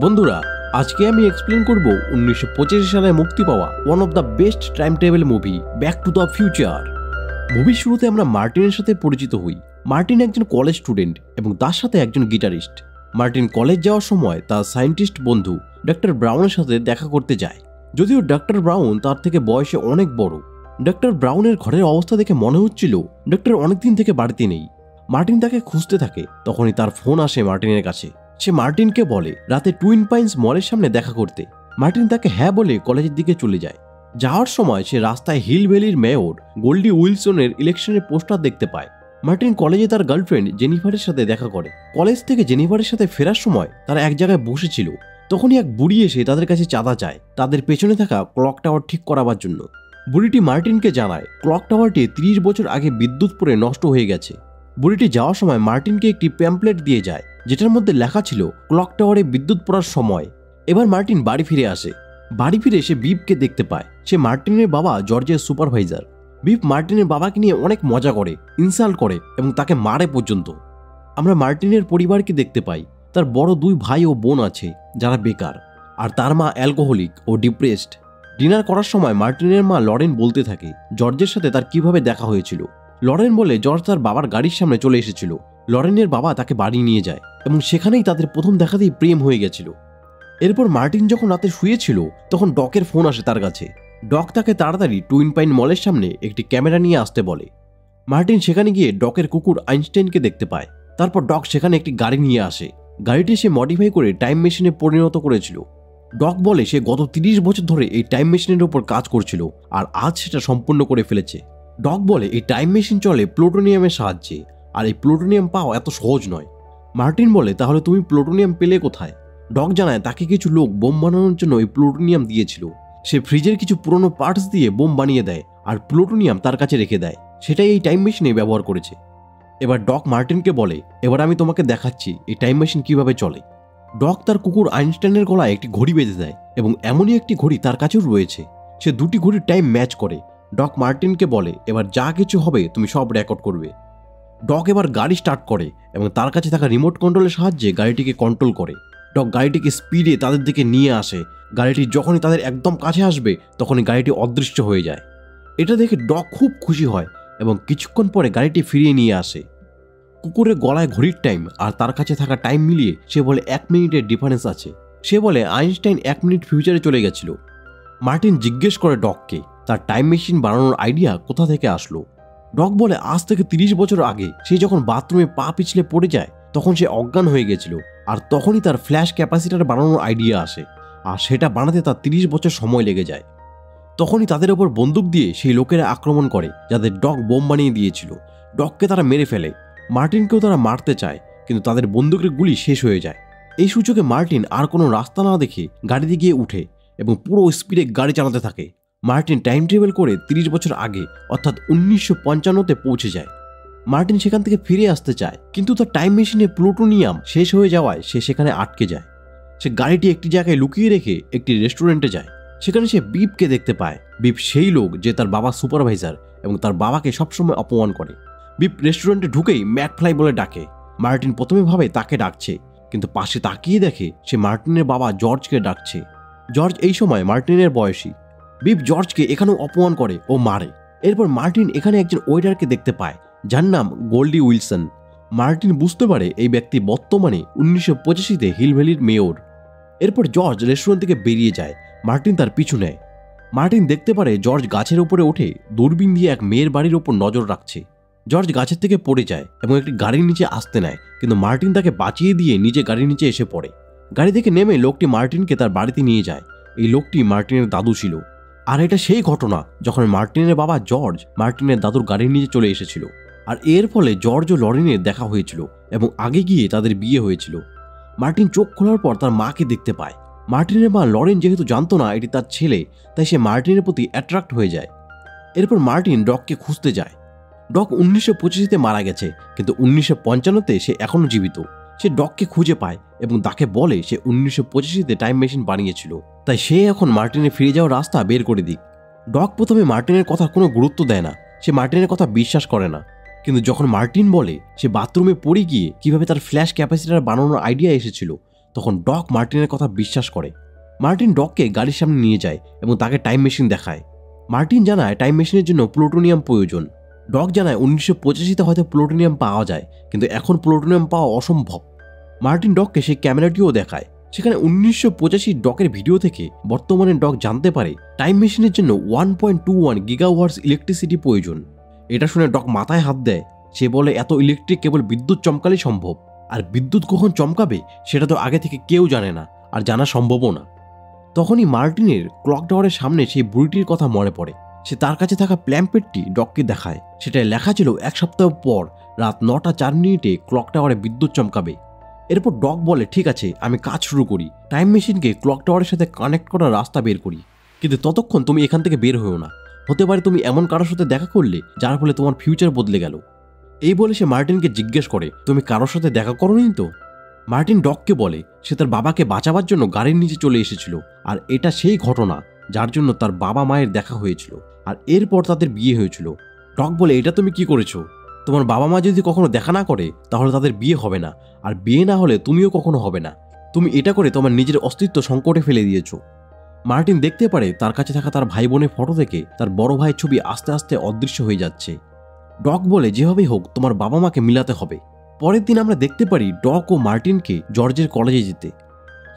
বন্ধুরা, আজকে আমি এক্সপ্লেন করব 1985 সালে মুক্তি পাওয়া one of the best time travel movie back to the future. মুভির শুরুতে আমরা মার্টিনের সাথে পরিচিত হই। মার্টিন একজন কলেজ স্টুডেন্ট এবং তার সাথে একজন গিটারিস্ট। মার্টিন কলেজ যাওয়ার সময় তার সায়েন্টিস্ট বন্ধু ডক্টর ব্রাউনের সাথে দেখা করতে যায়। যদিও ডক্টর ব্রাউন তার থেকে বয়সে অনেক বড়। ডক্টর ব্রাউনের ঘরের অবস্থা দেখে মনে হচ্ছিল ডক্টর অনেকদিন থেকে বাড়িতে নেই। মার্টিন তাকে খুঁজতে থাকে, তখনই তার ফোন আসে মার্টিনের কাছে। সে মার্টিনকে বলে রাতে টুইন পাইন্স মলের সামনে দেখা করতে। মার্টিন তাকে হ্যাঁ বলে কলেজের দিকে চলে যায়। যাওয়ার সময় সে রাস্তায় হিল ভ্যালির মেয়র গোল্ডি উইলসনের ইলেকশনের পোস্টার দেখতে পায়। মার্টিন কলেজে তার গার্লফ্রেন্ড জেনিফারের সাথে দেখা করে। কলেজ থেকে জেনিফারের সাথে ফেরার সময় তারা এক জায়গায় বসেছিল। তখনই এক বুড়ি এসে তাদের কাছে চাঁদা চায় তাদের পেছনে থাকা ক্লক টাওয়ার ঠিক করাবার জন্য। বুড়িটি মার্টিনকে জানায় ক্লক টাওয়ারটি 30 বছর আগে বিদ্যুৎ পড়ে নষ্ট হয়ে গেছে। বুড়িটি যাওয়ার সময় মার্টিনকে একটি প্যাম্পলেট দিয়ে যায়, যেটার মধ্যে লেখা ছিল ক্লক টাওয়ারে বিদ্যুৎ পড়ার সময়। এবার মার্টিন বাড়ি ফিরে আসে। বাড়ি ফিরে সে বিপকে দেখতে পায়। সে মার্টিনের বাবা জর্জের সুপারভাইজার। বিপ মার্টিনের বাবাকে নিয়ে অনেক মজা করে, ইনসাল্ট করে এবং তাকে মারে পর্যন্ত। আমরা মার্টিনের পরিবারকে দেখতে পাই। তার বড় 2 ভাই ও বোন আছে যারা বেকার, আর তার মা অ্যালকোহলিক ও ডিপ্রেসড। ডিনার করার সময় মার্টিনের মা লরেন বলতে থাকে জর্জের সাথে তার কিভাবে দেখা হয়েছিল। লরেন বলে জর্জ তার বাবার গাড়ির সামনে চলে এসেছিল। লরেনের বাবা তাকে বাড়ি নিয়ে যায় এবং সেখানেই তাদের প্রথম দেখাতেই প্রেম হয়ে গেছিল। এরপর মার্টিন যখন রাতে শুয়েছিল তখন ডকের ফোন আসে তার কাছে। ডক তাকে তাড়াতাড়ি টুইন পাইন মলের সামনে একটি ক্যামেরা নিয়ে আসতে বলে। মার্টিন সেখানে গিয়ে ডকের কুকুর আইনস্টাইনকে দেখতে পায়। তারপর ডক সেখানে একটি গাড়ি নিয়ে আসে। গাড়িটি সে মডিফাই করে টাইম মেশিনে পরিণত করেছিল। ডক বলে সে গত 30 বছর ধরে এই টাইম মেশিনের উপর কাজ করছিল আর আজ সেটা সম্পূর্ণ করে ফেলেছে। ডক বলে এই টাইম মেশিন চলে প্লুটোনিয়ামের সাহায্যে, আর এই প্লুটোনিয়াম পাওয়া এত সহজ নয়। মার্টিন বলে তাহলে তুমি প্লুটোনিয়াম পেলে কোথায়? ডক জানায় তাকে কিছু লোক বোম বানানোর জন্য এই প্লুটোনিয়াম দিয়েছিল। সে ফ্রিজের কিছু পুরনো পার্টস দিয়ে বোম বানিয়ে দেয় আর প্লুটোনিয়াম তার কাছে রেখে দেয়। সেটাই এই টাইম মেশিনে ব্যবহার করেছে। এবার ডক মার্টিনকে বলে এবার আমি তোমাকে দেখাচ্ছি এই টাইম মেশিন কিভাবে চলে। ডক তার কুকুর আইনস্টাইনের গলায় একটি ঘড়ি বেঁধে দেয় এবং এমনই একটি ঘড়ি তার কাছেও রয়েছে। সে 2টি ঘড়ির টাইম ম্যাচ করে। ডক মার্টিনকে বলে এবার যা কিছু হবে তুমি সব রেকর্ড করবে। ডক এবার গাড়ি স্টার্ট করে এবং তার কাছে থাকা রিমোট কন্ট্রোলের সাহায্যে গাড়িটিকে কন্ট্রোল করে। ডক গাড়িটিকে স্পিডে তাদের দিকে নিয়ে আসে। গাড়িটি যখনই তাদের একদম কাছে আসবে তখনই গাড়িটি অদৃশ্য হয়ে যায়। এটা দেখে ডক খুব খুশি হয় এবং কিছুক্ষণ পরে গাড়িটি ফিরিয়ে নিয়ে আসে। কুকুরের গলায় ঘড়ির টাইম আর তার কাছে থাকা টাইম মিলিয়ে সে বলে 1 মিনিটের ডিফারেন্স আছে। সে বলে আইনস্টাইন 1 মিনিট ফিউচারে চলে গেছিল। মার্টিন জিজ্ঞেস করে ডককে তার টাইম মেশিন বানানোর আইডিয়া কোথা থেকে আসলো। ডক বলে আজ থেকে 30 বছর আগে সে যখন বাথরুমে পা পিছলে পড়ে যায় তখন সে অজ্ঞান হয়ে গেছিল, আর তখনই তার ফ্ল্যাশ ক্যাপাসিটার বানানোর আইডিয়া আসে, আর সেটা বানাতে তার 30 বছর সময় লেগে যায়। তখনই তাদের ওপর বন্দুক দিয়ে সেই লোকেরা আক্রমণ করে যাদের ডক বোম বানিয়ে দিয়েছিল। ডককে তারা মেরে ফেলে। মার্টিনকেও তারা মারতে চায়, কিন্তু তাদের বন্দুকের গুলি শেষ হয়ে যায়। এই সুযোগে মার্টিন আর কোনো রাস্তা না দেখে গাড়িতে গিয়ে উঠে এবং পুরো স্পিডে গাড়ি চালাতে থাকে। মার্টিন টাইম ট্রাভেল করে 30 বছর আগে অর্থাৎ 1955-তে পৌঁছে যায়। মার্টিন সেখান থেকে ফিরে আসতে চায়, কিন্তু তার টাইম মেশিনে প্লুটোনিয়াম শেষ হয়ে যাওয়ায় সে সেখানে আটকে যায়। সে গাড়িটি একটি জায়গায় লুকিয়ে রেখে একটি রেস্টুরেন্টে যায়। সেখানে সে বিপকে দেখতে পায়। বিপ সেই লোক যে তার বাবা সুপারভাইজার এবং তার বাবাকে সবসময় অপমান করে। বিপ রেস্টুরেন্টে ঢুকেই ম্যাকফ্লাই বলে ডাকে। মার্টিন প্রথমে ভাবে তাকে ডাকছে, কিন্তু পাশে তাকিয়ে দেখে সে মার্টিনের বাবা জর্জকে ডাকছে। জর্জ এই সময় মার্টিনের বয়সী। বিপ জর্জকে এখানেও অপমান করে ও মারে। এরপর মার্টিন এখানে একজন ওয়েটারকে দেখতে পায় যার নাম গোল্ডি উইলসন। মার্টিন বুঝতে পারে এই ব্যক্তি বর্তমানে 1985-তে হিল ভ্যালির মেয়র। এরপর জর্জ রেস্টুরেন্ট থেকে বেরিয়ে যায়। মার্টিন তার পিছু নেয়। মার্টিন দেখতে পারে জর্জ গাছের উপরে উঠে দূরবীন দিয়ে এক মেয়ের বাড়ির ওপর নজর রাখছে। জর্জ গাছের থেকে পড়ে যায় এবং একটি গাড়ির নিচে আসতে নেয়, কিন্তু মার্টিন তাকে বাঁচিয়ে দিয়ে নিজে গাড়ির নিচে এসে পড়ে। গাড়ি থেকে নেমে লোকটি মার্টিনকে তার বাড়িতে নিয়ে যায়। এই লোকটি মার্টিনের দাদু ছিল, আর এটা সেই ঘটনা যখন মার্টিনের বাবা জর্জ মার্টিনের দাদুর গাড়ির নিচে চলে এসেছিল। আর এর ফলে জর্জ ও লরেনের দেখা হয়েছিল এবং আগে গিয়ে তাদের বিয়ে হয়েছিল। মার্টিন চোখ খোলার পর তার মাকে দেখতে পায়। মার্টিনের মা লরেন যেহেতু জানতো না এটি তার ছেলে, তাই সে মার্টিনের প্রতি অ্যাট্রাক্ট হয়ে যায়। এরপর মার্টিন ডককে খুঁজতে যায়। ডক 1985-তে মারা গেছে, কিন্তু 1955-তে সে এখনো জীবিত। সে ডককে খুঁজে পায় এবং তাকে বলে সে 1985-তে টাইম মেশিন বানিয়েছিল, তাই সে এখন মার্টিনের ফিরে যাওয়ার রাস্তা বের করে দিক। ডক প্রথমে মার্টিনের কথা কোনো গুরুত্ব দেয় না। সে মার্টিনের কথা বিশ্বাস করে না, কিন্তু যখন মার্টিন বলে সে বাথরুমে পড়ে গিয়ে কিভাবে তার ফ্ল্যাশ ক্যাপাসিটার বানানোর আইডিয়া এসেছিল, তখন ডক মার্টিনের কথা বিশ্বাস করে। মার্টিন ডককে গাড়ির সামনে নিয়ে যায় এবং তাকে টাইম মেশিন দেখায়। মার্টিন জানায় টাইম মেশিনের জন্য প্লুটোনিয়াম প্রয়োজন। ডক জানায় 1985-তে হয়তো প্লুটোনিয়াম পাওয়া যায়, কিন্তু এখন প্লুটোনিয়াম পাওয়া অসম্ভব। মার্টিন ডককে সেই ক্যামেরাটিও দেখায়। সেখানে 1985 ডকের ভিডিও থেকে বর্তমানে ডক জানতে পারে টাইম মেশিনের জন্য 1.21 গিগাওয়াটস ইলেকট্রিসিটি প্রয়োজন। এটা শুনে ডক মাথায় হাত দেয়। সে বলে এত ইলেকট্রিক কেবল বিদ্যুৎ চমকালেই সম্ভব, আর বিদ্যুৎ কখন চমকাবে সেটা তো আগে থেকে কেউ জানে না, আর জানা সম্ভবও না। তখনই মার্টিনের ক্লক টাওয়ারের সামনে সেই বুড়িটির কথা মনে পড়ে। সে তার কাছে থাকা প্ল্যাম্পেটটি ডককে দেখায়। সেটায় লেখা ছিল 1 সপ্তাহ পর রাত 9:04 ক্লক টাওয়ারে বিদ্যুৎ চমকাবে। এরপর ডক বলে ঠিক আছে, আমি কাজ শুরু করি, টাইম মেশিনকে ক্লক টাওয়ারের সাথে কানেক্ট করার রাস্তা বের করি। কিন্তু ততক্ষণ তুমি এখান থেকে বের হয়েও না, হতে পারে তুমি এমন কারোর সাথে দেখা করলে যার ফলে তোমার ফিউচার বদলে গেল। এই বলে সে মার্টিনকে জিজ্ঞেস করে তুমি কারোর সাথে দেখা করোনি তো? মার্টিন ডককে বলে সে তার বাবাকে বাঁচাবার জন্য গাড়ির নিচে চলে এসেছিল, আর এটা সেই ঘটনা যার জন্য তার বাবা মায়ের দেখা হয়েছিল, আর এরপর তাদের বিয়ে হয়েছিল। ডক বলে এটা তুমি কি করেছো? তোমার বাবা মা যদি কখনো দেখা না করে তাহলে তাদের বিয়ে হবে না, আর বিয়ে না হলে তুমিও কখনো হবে না। তুমি এটা করে তোমার নিজের অস্তিত্ব সংকটে ফেলে দিয়েছো। মার্টিন দেখতে পারে তার কাছে থাকা তার ভাই বোনের ফটো থেকে তার বড় ভাইয়ের ছবি আস্তে আস্তে অদৃশ্য হয়ে যাচ্ছে। ডক বলে যেভাবেই হোক তোমার বাবা মাকে মিলাতে হবে। পরের দিন আমরা দেখতে পারি ডক ও মার্টিনকে জর্জের কলেজে যেতে।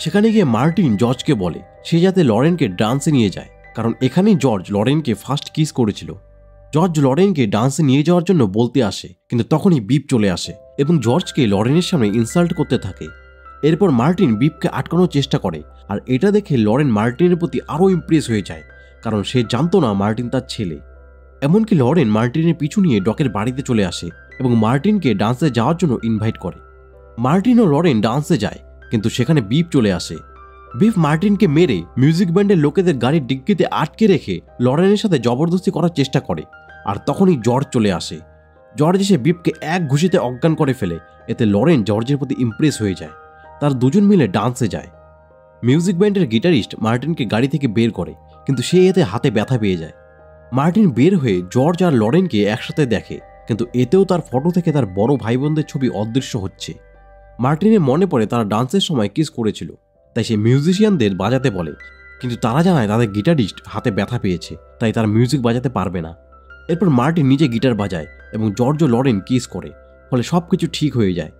সেখানে গিয়ে মার্টিন জর্জকে বলে সে যাতে লরেনকে ডান্সে নিয়ে যায়, কারণ এখানেই জর্জ লরেনকে ফার্স্ট কিস করেছিল। জর্জ লরেনকে ডান্সে নিয়ে যাওয়ার জন্য বলতে আসে, কিন্তু তখনই বিপ চলে আসে এবং জর্জকে লরেনের সামনে ইনসাল্ট করতে থাকে। এরপর মার্টিন বিপকে আটকানোর চেষ্টা করে, আর এটা দেখে লরেন মার্টিনের প্রতি আরও ইমপ্রেস হয়ে যায়, কারণ সে জানতো না মার্টিন তার ছেলে। এমনকি লরেন মার্টিনের পিছু নিয়ে ডকের বাড়িতে চলে আসে এবং মার্টিনকে ডান্সে যাওয়ার জন্য ইনভাইট করে। মার্টিন ও লরেন ডান্সে যায়, কিন্তু সেখানে বিপ চলে আসে। বিপ মার্টিনকে মেরে মিউজিক ব্যান্ডের লোকেদের গাড়ির ডিগ্গিতে আটকে রেখে লরেনের সাথে জবরদস্তি করার চেষ্টা করে, আর তখনই জর্জ চলে আসে। জর্জ এসে বিপকে এক ঘুষিতে অজ্ঞান করে ফেলে। এতে লরেন জর্জের প্রতি ইমপ্রেস হয়ে যায়। তার দুজন মিলে ডান্সে যায়। মিউজিক ব্যান্ডের গিটারিস্ট মার্টিনকে গাড়ি থেকে বের করে, কিন্তু সে এতে হাতে ব্যথা পেয়ে যায়। মার্টিন বের হয়ে জর্জ আর লরেনকে একসাথে দেখে, কিন্তু এতেও তার ফটো থেকে তার বড় ভাই বোনদের ছবি অদৃশ্য হচ্ছে। মার্টিনের মনে পড়ে তারা ডান্সের সময় কিস করেছিল, তাই সে মিউজিশিয়ানদের বাজাতে বলে, কিন্তু তারা জানায় তাদের গিটারিস্ট হাতে ব্যথা পেয়েছে, তাই তার মিউজিক বাজাতে পারবে না। এরপর মার্টিন নিজে গিটার বাজায় এবং জর্জ ও লরেন কিস করে, ফলে সবকিছু ঠিক হয়ে যায়।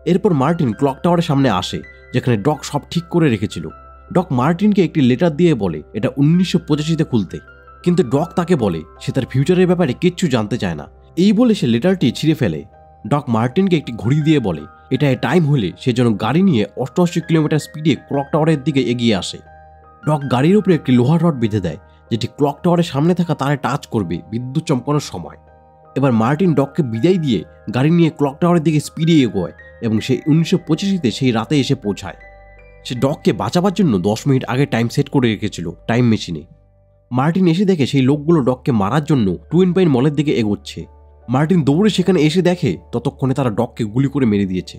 এরপর মার্টিন ক্লক টাওয়ারের সামনে আসে, যেখানে ডক সব ঠিক করে রেখেছিল। ডক মার্টিনকে একটি লেটার দিয়ে বলে এটা 1985-তে খুলতে, কিন্তু ডক তাকে বলে সে তার ফিউচারের ব্যাপারে কিচ্ছু জানতে চায় না। এই বলে সে লেটারটি ছিঁড়ে ফেলে। ডক মার্টিনকে একটি ঘড়ি দিয়ে বলে এটা টাইম হলে সে যেন গাড়ি নিয়ে 88 কিলোমিটার স্পিডে ক্লক টাওয়ারের দিকে এগিয়ে আসে। ডক গাড়ির উপরে একটি লোহার রড বেঁধে দেয়, যেটি ক্লক টাওয়ারের সামনে থাকা তারে টাচ করবে বিদ্যুৎ চমকানোর সময়। এবার মার্টিন ডককে বিদায় দিয়ে গাড়ি নিয়ে ক্লক টাওয়ারের দিকে স্পিডে এগোয় এবং সে 1985-তে সেই রাতে এসে পৌঁছায়। সে ডককে বাঁচাবার জন্য 10 মিনিট আগে টাইম সেট করে রেখেছিল টাইম মেশিনে। মার্টিন এসে দেখে সেই লোকগুলো ডককে মারার জন্য টুইন পাইন মলের দিকে এগোচ্ছে। মার্টিন দৌড়ে সেখানে এসে দেখে ততক্ষণে তারা ডককে গুলি করে মেরে দিয়েছে,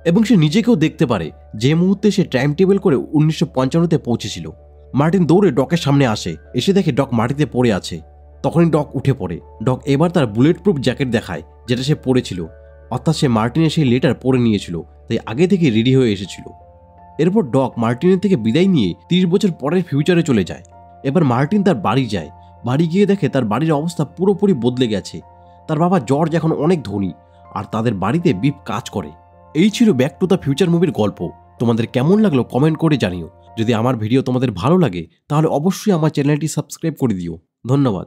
এবং সে নিজেকেও দেখতে পারে যে মুহূর্তে সে টাইম টেবিল করে 1955-তে পৌঁছেছিল। মার্টিন দৌড়ে ডকের সামনে আসে, এসে দেখে ডক মাটিতে পড়ে আছে। তখনই ডক উঠে পড়ে। ডক এবার তার বুলেট প্রুফ জ্যাকেট দেখায়, যেটা সে পরেছিল, অর্থাৎ সে মার্টিনের সেই লেটার পড়ে নিয়েছিল, তাই আগে থেকে রেডি হয়ে এসেছিল। এরপর ডক মার্টিনের থেকে বিদায় নিয়ে 30 বছর পরের ফিউচারে চলে যায়। এবার মার্টিন তার বাড়ি যায়। বাড়ি গিয়ে দেখে তার বাড়ির অবস্থা পুরোপুরি বদলে গেছে। তার বাবা জর্জ এখন অনেক ধনী, আর তাদের বাড়িতে বিপ কাজ করে। এই ছিল ব্যাক টু দ্য ফিউচার মুভির গল্প। তোমাদের কেমন লাগলো কমেন্ট করে জানিও। যদি আমার ভিডিও তোমাদের ভালো লাগে তাহলে অবশ্যই আমার চ্যানেলটি সাবস্ক্রাইব করে দিও। ধন্যবাদ।